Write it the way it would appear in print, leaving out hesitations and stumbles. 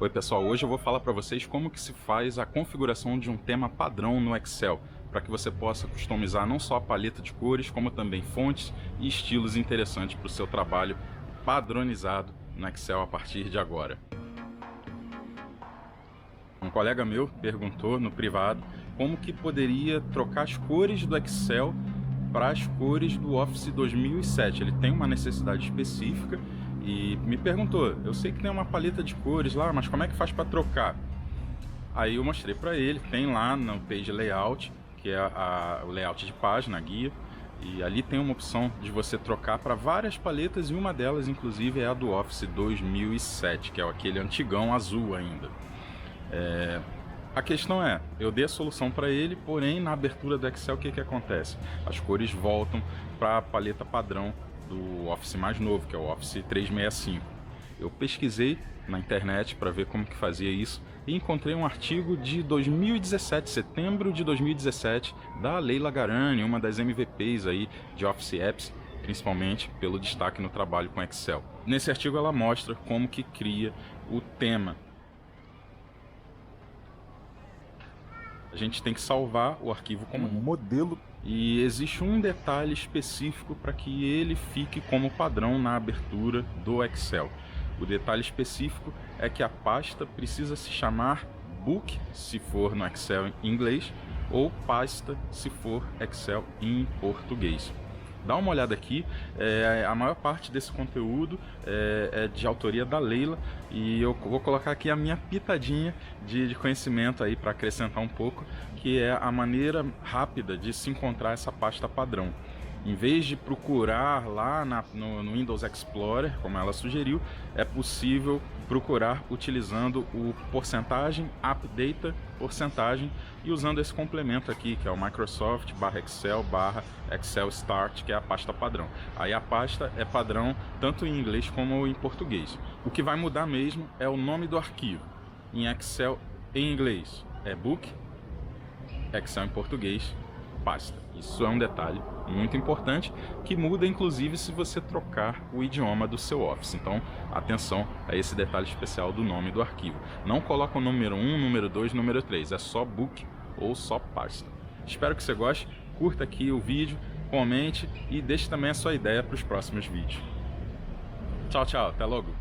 Oi pessoal, hoje eu vou falar para vocês como que se faz a configuração de um tema padrão no Excel, para que você possa customizar não só a paleta de cores, como também fontes e estilos interessantes para o seu trabalho padronizado no Excel a partir de agora. Um colega meu perguntou no privado como que poderia trocar as cores do Excel para as cores do Office 2007. Ele tem uma necessidade específica e me perguntou, eu sei que tem uma paleta de cores lá, mas como é que faz para trocar? Aí eu mostrei para ele, tem lá no Page Layout, que é o layout de página, a guia, e ali tem uma opção de você trocar para várias paletas e uma delas inclusive é a do Office 2007, que é aquele antigão azul ainda. A questão é, eu dei a solução para ele, porém na abertura do Excel o que acontece? As cores voltam para a paleta padrão do Office mais novo, que é o Office 365. Eu pesquisei na internet para ver como que fazia isso e encontrei um artigo de 2017, setembro de 2017, da Leila Garani, uma das MVPs aí de Office Apps, principalmente pelo destaque no trabalho com Excel. Nesse artigo ela mostra como que cria o tema. A gente tem que salvar o arquivo como modelo e existe um detalhe específico para que ele fique como padrão na abertura do Excel. O detalhe específico é que a pasta precisa se chamar Book, se for no Excel em inglês, ou pasta, se for Excel em português. Dá uma olhada aqui, a maior parte desse conteúdo é de autoria da Leila e eu vou colocar aqui a minha pitadinha de conhecimento aí para acrescentar um pouco, que é a maneira rápida de se encontrar essa pasta padrão. Em vez de procurar lá no Windows Explorer, como ela sugeriu, é possível procurar utilizando o porcentagem, appdata, porcentagem, e usando esse complemento aqui, que é o Microsoft /Excel Start, que é a pasta padrão. Aí a pasta é padrão tanto em inglês como em português. O que vai mudar mesmo é o nome do arquivo. Em Excel em inglês é Book, Excel em português, pasta. Isso é um detalhe muito importante que muda inclusive se você trocar o idioma do seu Office. Então atenção a esse detalhe especial do nome do arquivo. Não coloca o número 1, número 2, número 3, é só Book ou só pasta. Espero que você goste, curta aqui o vídeo, comente e deixe também a sua ideia para os próximos vídeos. Tchau, tchau, até logo!